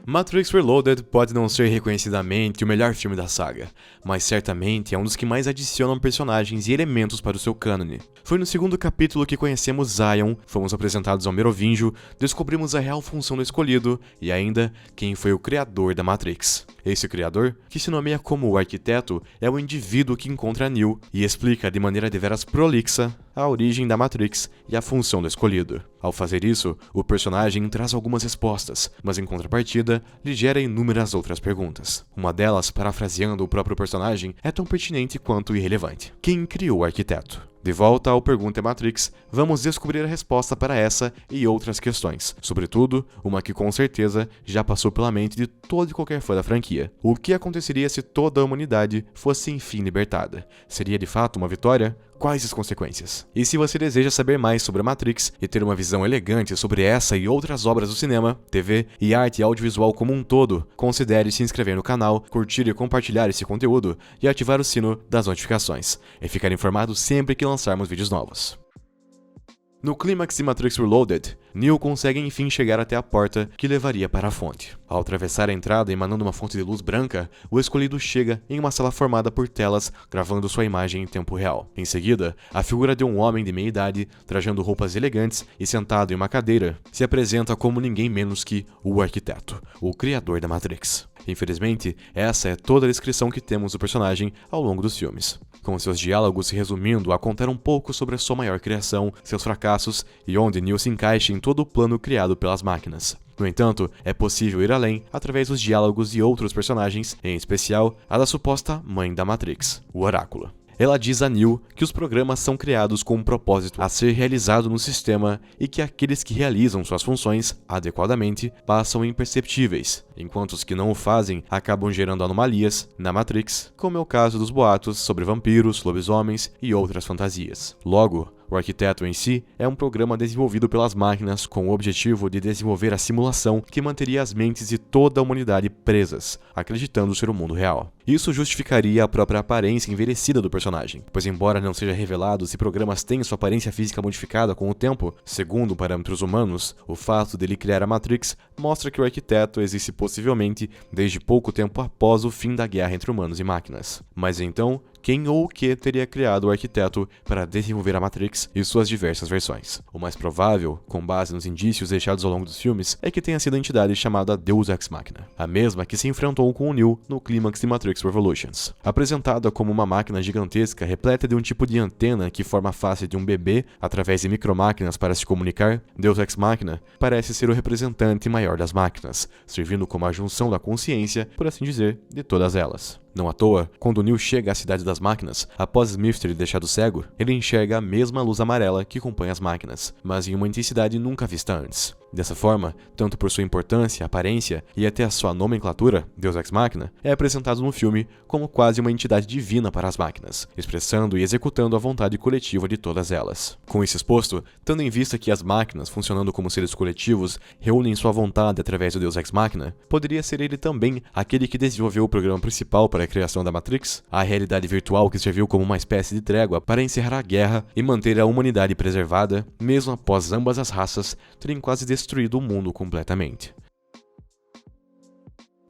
Matrix Reloaded pode não ser reconhecidamente o melhor filme da saga, mas certamente é um dos que mais adicionam personagens e elementos para o seu cânone. Foi no segundo capítulo que conhecemos Zion, fomos apresentados ao Merovingio, descobrimos a real função do Escolhido e ainda quem foi o criador da Matrix. Esse criador, que se nomeia como o Arquiteto, é o indivíduo que encontra Neo e explica de maneira deveras prolixa a origem da Matrix e a função do Escolhido. Ao fazer isso, o personagem traz algumas respostas, mas em contrapartida, lhe gera inúmeras outras perguntas. Uma delas, parafraseando o próprio personagem, é tão pertinente quanto irrelevante. Quem criou o Arquiteto? De volta ao Pergunta Matrix, vamos descobrir a resposta para essa e outras questões, sobretudo uma que com certeza já passou pela mente de todo e qualquer fã da franquia. O que aconteceria se toda a humanidade fosse enfim libertada? Seria de fato uma vitória? Quais as consequências? E se você deseja saber mais sobre a Matrix e ter uma visão elegante sobre essa e outras obras do cinema, TV e arte audiovisual como um todo, considere se inscrever no canal, curtir e compartilhar esse conteúdo e ativar o sino das notificações, e ficar informado sempre que lançarmos vídeos novos. No clímax de Matrix Reloaded, Neo consegue enfim chegar até a porta que levaria para a fonte. Ao atravessar a entrada emanando uma fonte de luz branca, o Escolhido chega em uma sala formada por telas gravando sua imagem em tempo real. Em seguida, a figura de um homem de meia idade, trajando roupas elegantes e sentado em uma cadeira, se apresenta como ninguém menos que o Arquiteto, o criador da Matrix. Infelizmente, essa é toda a descrição que temos do personagem ao longo dos filmes, com seus diálogos se resumindo a contar um pouco sobre a sua maior criação, seus fracassos e onde Neo se encaixa em todo o plano criado pelas máquinas. No entanto, é possível ir além através dos diálogos de outros personagens, em especial a da suposta mãe da Matrix, o Oráculo. Ela diz a Neo que os programas são criados com um propósito a ser realizado no sistema e que aqueles que realizam suas funções adequadamente passam imperceptíveis, enquanto os que não o fazem acabam gerando anomalias na Matrix, como é o caso dos boatos sobre vampiros, lobisomens e outras fantasias. Logo, o Arquiteto em si é um programa desenvolvido pelas máquinas com o objetivo de desenvolver a simulação que manteria as mentes de toda a humanidade presas, acreditando ser o mundo real. Isso justificaria a própria aparência envelhecida do personagem, pois embora não seja revelado se programas têm sua aparência física modificada com o tempo, segundo parâmetros humanos, o fato dele criar a Matrix mostra que o Arquiteto existe possivelmente desde pouco tempo após o fim da guerra entre humanos e máquinas. Mas então, quem ou o que teria criado o Arquiteto para desenvolver a Matrix e suas diversas versões? O mais provável, com base nos indícios deixados ao longo dos filmes, é que tenha sido a entidade chamada Deus Ex Machina, a mesma que se enfrentou com o Neo no clímax de Matrix Revolutions. Apresentada como uma máquina gigantesca repleta de um tipo de antena que forma a face de um bebê através de micromáquinas para se comunicar, Deus Ex Machina parece ser o representante maior das máquinas, servindo como a junção da consciência, por assim dizer, de todas elas. Não à toa, quando Neo chega à cidade das máquinas, após Smith ter deixado cego, ele enxerga a mesma luz amarela que acompanha as máquinas, mas em uma intensidade nunca vista antes. Dessa forma, tanto por sua importância, aparência e até a sua nomenclatura, Deus Ex Machina, é apresentado no filme como quase uma entidade divina para as máquinas, expressando e executando a vontade coletiva de todas elas. Com isso exposto, tendo em vista que as máquinas, funcionando como seres coletivos, reúnem sua vontade através do Deus Ex Machina, poderia ser ele também aquele que desenvolveu o programa principal para a criação da Matrix, a realidade virtual que serviu como uma espécie de trégua para encerrar a guerra e manter a humanidade preservada, mesmo após ambas as raças terem quase destruído o mundo completamente.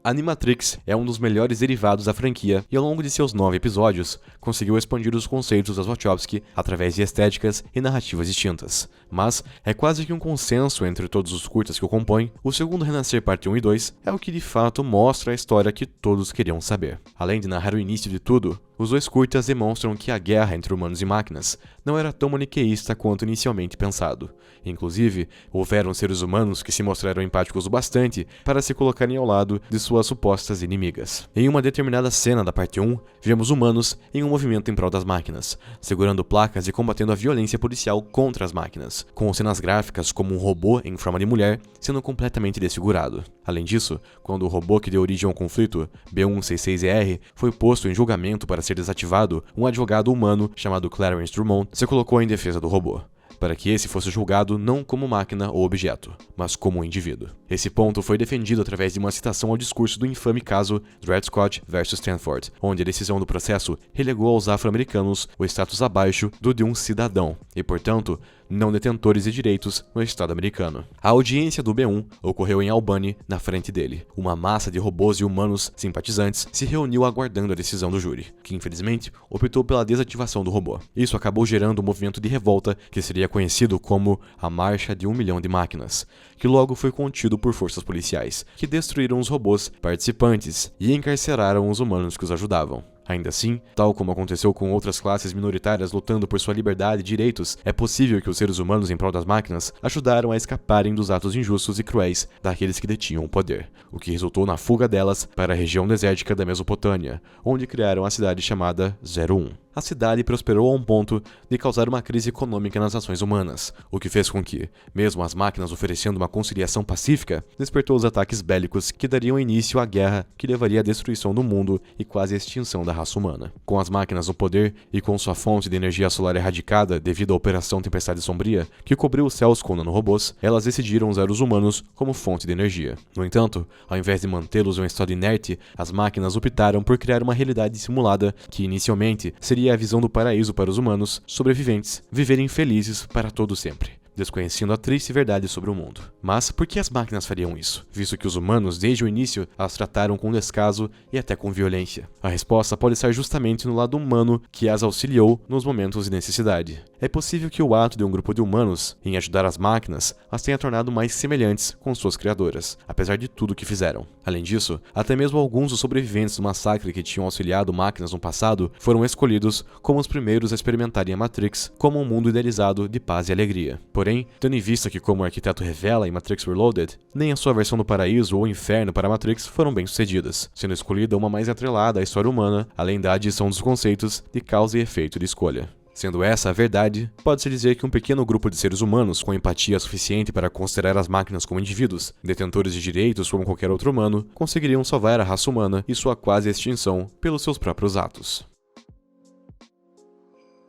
A Animatrix é um dos melhores derivados da franquia e ao longo de seus 9 episódios, conseguiu expandir os conceitos das Wachowski através de estéticas e narrativas distintas. Mas é quase que um consenso entre todos os curtas que o compõem, o segundo Renascer Parte 1 e 2 é o que de fato mostra a história que todos queriam saber. Além de narrar o início de tudo, os dois curtas demonstram que a guerra entre humanos e máquinas não era tão maniqueísta quanto inicialmente pensado. Inclusive, houveram seres humanos que se mostraram empáticos o bastante para se colocarem ao lado de suas supostas inimigas. Em uma determinada cena da parte 1, vemos humanos em um movimento em prol das máquinas, segurando placas e combatendo a violência policial contra as máquinas, com cenas gráficas como um robô em forma de mulher sendo completamente desfigurado. Além disso, quando o robô que deu origem ao conflito, B166ER, foi posto em julgamento para ser desativado, um advogado humano chamado Clarence Drummond se colocou em defesa do robô. para que esse fosse julgado não como máquina ou objeto, mas como um indivíduo. Esse ponto foi defendido através de uma citação ao discurso do infame caso Dred Scott versus Stanford, onde a decisão do processo relegou aos afro-americanos o status abaixo do de um cidadão e, portanto, não detentores de direitos no Estado americano. A audiência do B1 ocorreu em Albany, na frente dele. Uma massa de robôs e humanos simpatizantes se reuniu aguardando a decisão do júri, que infelizmente optou pela desativação do robô. Isso acabou gerando um movimento de revolta que seria conhecido como a Marcha de 1 Milhão de Máquinas, que logo foi contido por forças policiais, que destruíram os robôs participantes e encarceraram os humanos que os ajudavam. Ainda assim, tal como aconteceu com outras classes minoritárias lutando por sua liberdade e direitos, é possível que os seres humanos em prol das máquinas ajudaram a escaparem dos atos injustos e cruéis daqueles que detinham o poder, o que resultou na fuga delas para a região desértica da Mesopotâmia, onde criaram a cidade chamada 01. A cidade prosperou a um ponto de causar uma crise econômica nas ações humanas, o que fez com que, mesmo as máquinas oferecendo uma conciliação pacífica, despertou os ataques bélicos que dariam início à guerra que levaria à destruição do mundo e quase à extinção da raça humana. Com as máquinas no poder e com sua fonte de energia solar erradicada devido à Operação Tempestade Sombria, que cobriu os céus com nanorobôs, elas decidiram usar os humanos como fonte de energia. No entanto, ao invés de mantê-los em um estado inerte, as máquinas optaram por criar uma realidade simulada que inicialmente seria a visão do paraíso para os humanos sobreviventes viverem felizes para todo sempre, desconhecendo a triste verdade sobre o mundo. Mas por que as máquinas fariam isso, visto que os humanos, desde o início, as trataram com descaso e até com violência? A resposta pode estar justamente no lado humano que as auxiliou nos momentos de necessidade. É possível que o ato de um grupo de humanos em ajudar as máquinas as tenha tornado mais semelhantes com suas criadoras, apesar de tudo que fizeram. Além disso, até mesmo alguns dos sobreviventes do massacre que tinham auxiliado máquinas no passado foram escolhidos como os primeiros a experimentarem a Matrix como um mundo idealizado de paz e alegria. Porém, tendo em vista que, como o arquiteto revela em Matrix Reloaded, nem a sua versão do paraíso ou inferno para a Matrix foram bem sucedidas, sendo escolhida uma mais atrelada à história humana, além da adição dos conceitos de causa e efeito de escolha. Sendo essa a verdade, pode-se dizer que um pequeno grupo de seres humanos com empatia suficiente para considerar as máquinas como indivíduos, detentores de direitos como qualquer outro humano, conseguiriam salvar a raça humana e sua quase extinção pelos seus próprios atos.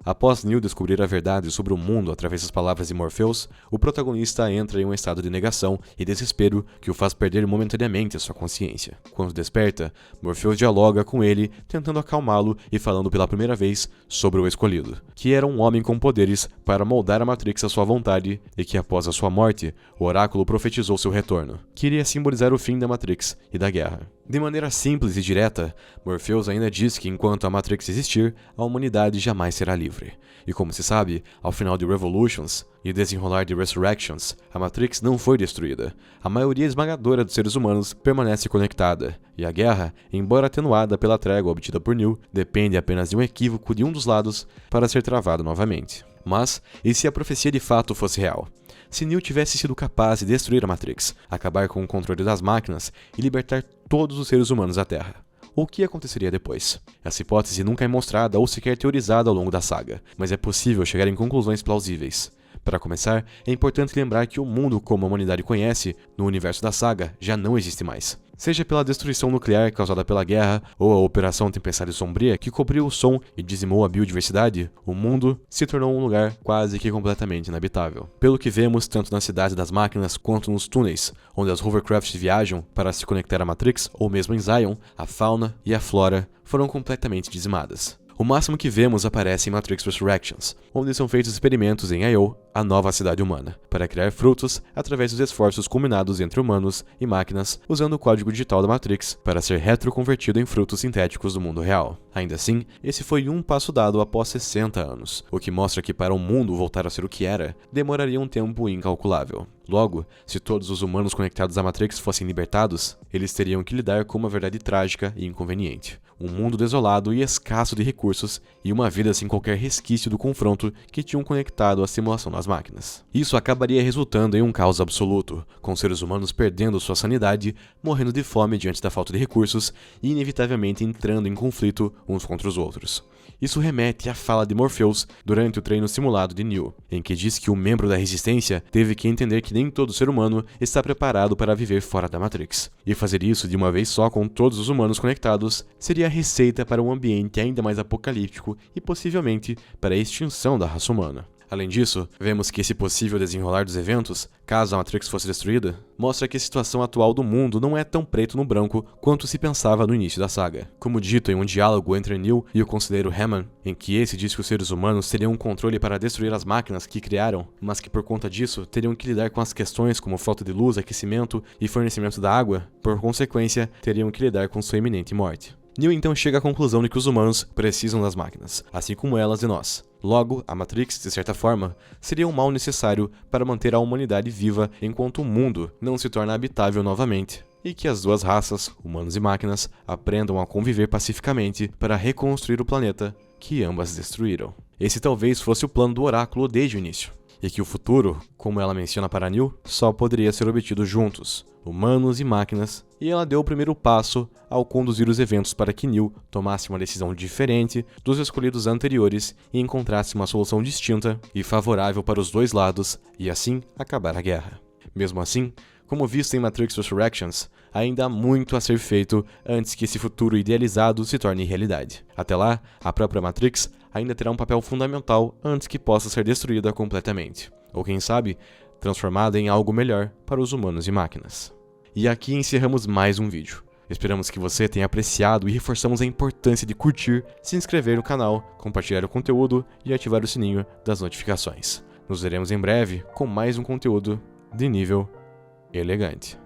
Após Neo descobrir a verdade sobre o mundo através das palavras de Morpheus, o protagonista entra em um estado de negação e desespero que o faz perder momentaneamente a sua consciência. Quando desperta, Morpheus dialoga com ele, tentando acalmá-lo e falando pela primeira vez sobre o Escolhido, que era um homem com poderes para moldar a Matrix à sua vontade e que após a sua morte, o oráculo profetizou seu retorno, que iria simbolizar o fim da Matrix e da guerra. De maneira simples e direta, Morpheus ainda diz que enquanto a Matrix existir, a humanidade jamais será livre. E como se sabe, ao final de Revolutions e desenrolar de Resurrections, a Matrix não foi destruída. A maioria esmagadora dos seres humanos permanece conectada, e a guerra, embora atenuada pela trégua obtida por Neo, depende apenas de um equívoco de um dos lados para ser travado novamente. Mas, e se a profecia de fato fosse real? Se Neo tivesse sido capaz de destruir a Matrix, acabar com o controle das máquinas e libertar todos os seres humanos da Terra, o que aconteceria depois? Essa hipótese nunca é mostrada ou sequer teorizada ao longo da saga, mas é possível chegar em conclusões plausíveis. Para começar, é importante lembrar que o mundo como a humanidade conhece, no universo da saga, já não existe mais. Seja pela destruição nuclear causada pela guerra ou a Operação Tempestade Sombria que cobriu o som e dizimou a biodiversidade, o mundo se tornou um lugar quase que completamente inabitável. Pelo que vemos tanto na Cidade das Máquinas quanto nos túneis, onde as hovercrafts viajam para se conectar à Matrix ou mesmo em Zion, a fauna e a flora foram completamente dizimadas. O máximo que vemos aparece em Matrix Resurrections, onde são feitos experimentos em Io, a nova cidade humana, para criar frutos através dos esforços combinados entre humanos e máquinas, usando o código digital da Matrix para ser retroconvertido em frutos sintéticos do mundo real. Ainda assim, esse foi um passo dado após 60 anos, o que mostra que para o mundo voltar a ser o que era, demoraria um tempo incalculável. Logo, se todos os humanos conectados à Matrix fossem libertados, eles teriam que lidar com uma verdade trágica e inconveniente. Um mundo desolado e escasso de recursos e uma vida sem qualquer resquício do confronto que tinham conectado à simulação das máquinas. Isso acabaria resultando em um caos absoluto, com seres humanos perdendo sua sanidade, morrendo de fome diante da falta de recursos e inevitavelmente entrando em conflito uns contra os outros. Isso remete à fala de Morpheus durante o treino simulado de Neo, em que diz que o membro da Resistência teve que entender que nem todo ser humano está preparado para viver fora da Matrix. E fazer isso de uma vez só com todos os humanos conectados seria a receita para um ambiente ainda mais apocalíptico e possivelmente para a extinção da raça humana. Além disso, vemos que esse possível desenrolar dos eventos, caso a Matrix fosse destruída, mostra que a situação atual do mundo não é tão preto no branco quanto se pensava no início da saga. Como dito em um diálogo entre Neo e o conselheiro Hammond, em que esse diz que os seres humanos teriam um controle para destruir as máquinas que criaram, mas que por conta disso teriam que lidar com as questões como falta de luz, aquecimento e fornecimento da água, por consequência, teriam que lidar com sua iminente morte. Neo então chega à conclusão de que os humanos precisam das máquinas, assim como elas de nós. Logo, a Matrix, de certa forma, seria um mal necessário para manter a humanidade viva enquanto o mundo não se torna habitável novamente, e que as duas raças, humanos e máquinas, aprendam a conviver pacificamente para reconstruir o planeta que ambas destruíram. Esse talvez fosse o plano do oráculo desde o início, e que o futuro, como ela menciona para Neo, só poderia ser obtido juntos, humanos e máquinas, e ela deu o primeiro passo ao conduzir os eventos para que Neo tomasse uma decisão diferente dos escolhidos anteriores e encontrasse uma solução distinta e favorável para os dois lados, e assim acabar a guerra. Mesmo assim, como visto em Matrix Resurrections, ainda há muito a ser feito antes que esse futuro idealizado se torne realidade. Até lá, a própria Matrix ainda terá um papel fundamental antes que possa ser destruída completamente, ou quem sabe, transformada em algo melhor para os humanos e máquinas. E aqui encerramos mais um vídeo. Esperamos que você tenha apreciado e reforçamos a importância de curtir, se inscrever no canal, compartilhar o conteúdo e ativar o sininho das notificações. Nos veremos em breve com mais um conteúdo de nível elegante.